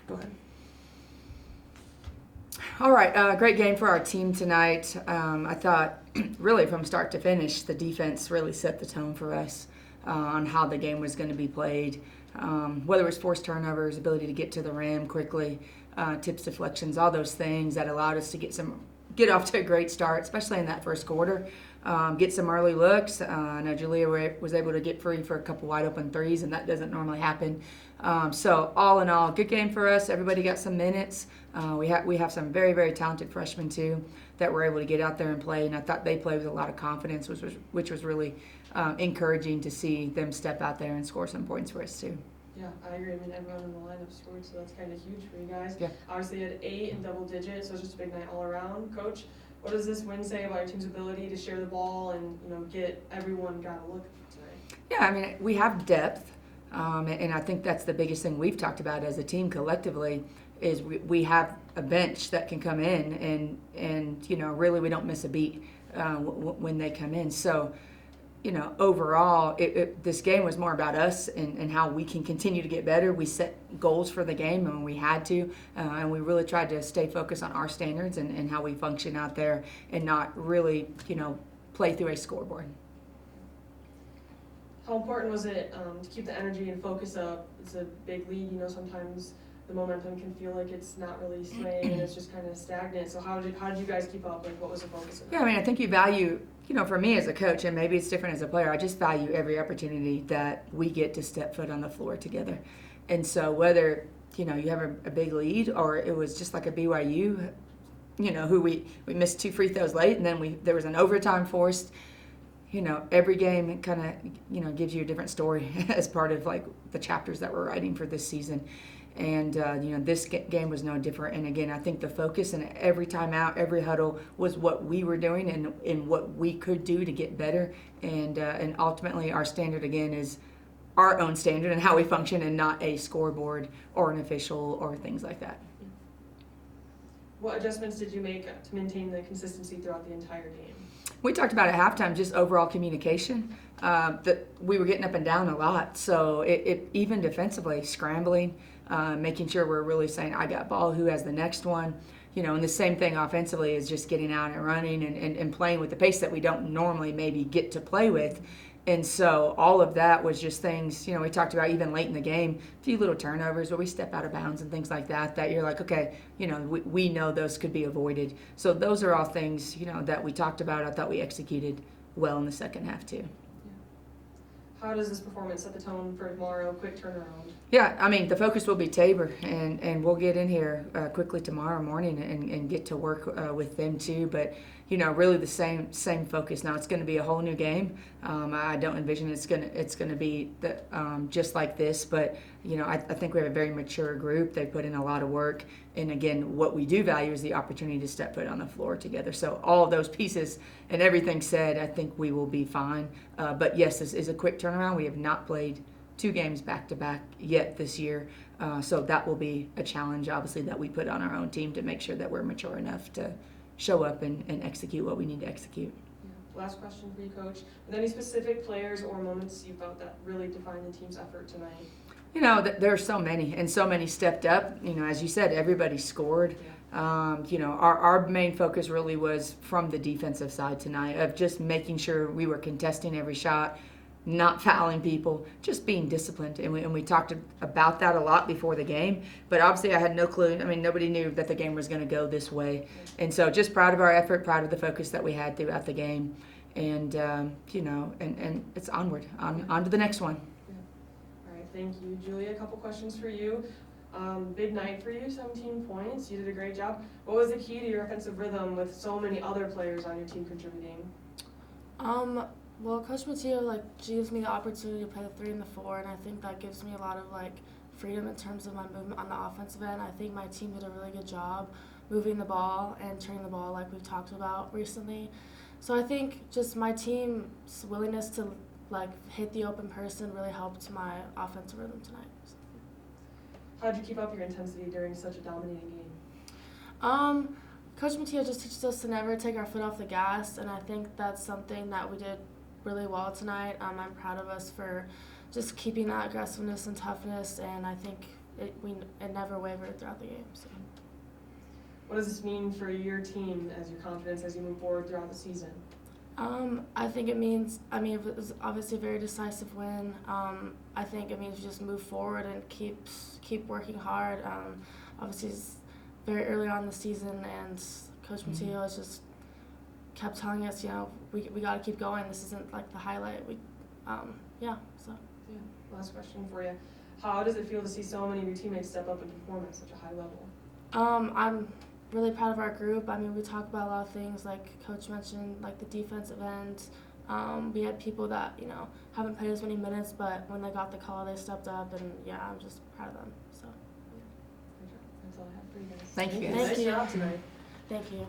Go ahead. All right, great game for our team tonight. I thought, really, from start to finish, the defense really set the tone for us on how the game was going to be played. Whether it was forced turnovers, ability to get to the rim quickly, tips, deflections, all those things that allowed us to get off to a great start, especially in that first quarter. Get some early looks. I know Julia was able to get free for a couple wide open threes, and that doesn't normally happen. So all in all, good game for us. Everybody got some minutes. We have some very, very talented freshmen too that were able to get out there and play, and I thought they played with a lot of confidence, which was really encouraging to see them step out there and score some points for us too. Yeah, I agree. I mean, everyone in the lineup scored, so that's kind of huge for you guys. Yeah. Obviously, you had 8 in double digits, so it's just a big night all around. Coach, what does this win say about your team's ability to share the ball and get everyone got a look tonight? Yeah, I mean, we have depth, and I think that's the biggest thing we've talked about as a team collectively is we have a bench that can come in and really we don't miss a beat when they come in. So, overall, this game was more about us and how we can continue to get better. We set goals for the game and we had to, and we really tried to stay focused on our standards and how we function out there and not really, play through a scoreboard. How important was it to keep the energy and focus up? It's a big lead, sometimes the momentum can feel like it's not really swaying and it's just kind of stagnant. So how did you guys keep up? Like, what was the focus of it? Yeah, I mean, I think you value, for me as a coach, and maybe it's different as a player, I just value every opportunity that we get to step foot on the floor together. And so whether, you have a big lead or it was just like a BYU, who we missed 2 free throws late and then there was an overtime forced, every game kind of, gives you a different story as part of like the chapters that we're writing for this season. And, this game was no different. And, again, I think the focus and every timeout, every huddle was what we were doing and what we could do to get better. And ultimately our standard, again, is our own standard and how we function and not a scoreboard or an official or things like that. What adjustments did you make to maintain the consistency throughout the entire game? We talked about at halftime just overall communication, that we were getting up and down a lot. So it even defensively, scrambling, making sure we're really saying, I got ball, who has the next one? And the same thing offensively is just getting out and running and playing with the pace that we don't normally maybe get to play with. And so all of that was just things, we talked about even late in the game, a few little turnovers where we step out of bounds and things like that you're like, okay, we know those could be avoided. So those are all things, that we talked about. I thought we executed well in the second half too. How does this performance set the tone for tomorrow? Quick turnaround. Yeah, I mean, the focus will be Tabor, and we'll get in here quickly tomorrow morning and get to work with them too. But, really the same focus. Now it's going to be a whole new game. I don't envision it's going to be just like this. But, I think we have a very mature group. They put in a lot of work. And, again, what we do value is the opportunity to step foot on the floor together. So all of those pieces and everything said, I think we will be fine. But, yes, this is a quick turnaround. We have not played 2 games back-to-back yet this year. So that will be a challenge, obviously, that we put on our own team to make sure that we're mature enough to show up and execute what we need to execute. Yeah. Last question for you, Coach. Are there any specific players or moments you felt that really defined the team's effort tonight? There are so many, and so many stepped up. As you said, everybody scored. Yeah. Our main focus really was from the defensive side tonight of just making sure we were contesting every shot, not fouling people, just being disciplined. And we talked about that a lot before the game. But obviously I had no clue. I mean, nobody knew that the game was going to go this way. And so just proud of our effort, proud of the focus that we had throughout the game. And, and it's onward, on to the next one. Yeah. All right, thank you. Julia, a couple questions for you. Big night for you, 17 points. You did a great job. What was the key to your offensive rhythm with so many other players on your team contributing? Well, Coach Mattio, she gives me the opportunity to play the 3 and the 4, and I think that gives me a lot of, freedom in terms of my movement on the offensive end. I think my team did a really good job moving the ball and turning the ball like we've talked about recently. So I think just my team's willingness to, hit the open person really helped my offensive rhythm tonight. How did you keep up your intensity during such a dominating game? Coach Mattio just teaches us to never take our foot off the gas, and I think that's something that we did really well tonight. I'm proud of us for just keeping that aggressiveness and toughness, and I think it never wavered throughout the game. So. What does this mean for your team as your confidence as you move forward throughout the season? I think it means, it was obviously a very decisive win. I think it means just move forward and keep working hard. Obviously, it's very early on in the season, and Coach Mattio has just kept telling us, we got to keep going. This isn't like the highlight. Last question for you. How does it feel to see so many of your teammates step up and perform at such a high level? I'm really proud of our group. We talk about a lot of things, like Coach mentioned, like the defensive end. We had people that, haven't played as many minutes, but when they got the call, they stepped up, and I'm just proud of them. So. That's all I have for you guys. Thank you. Thank Nice you. job tonight. Thank you.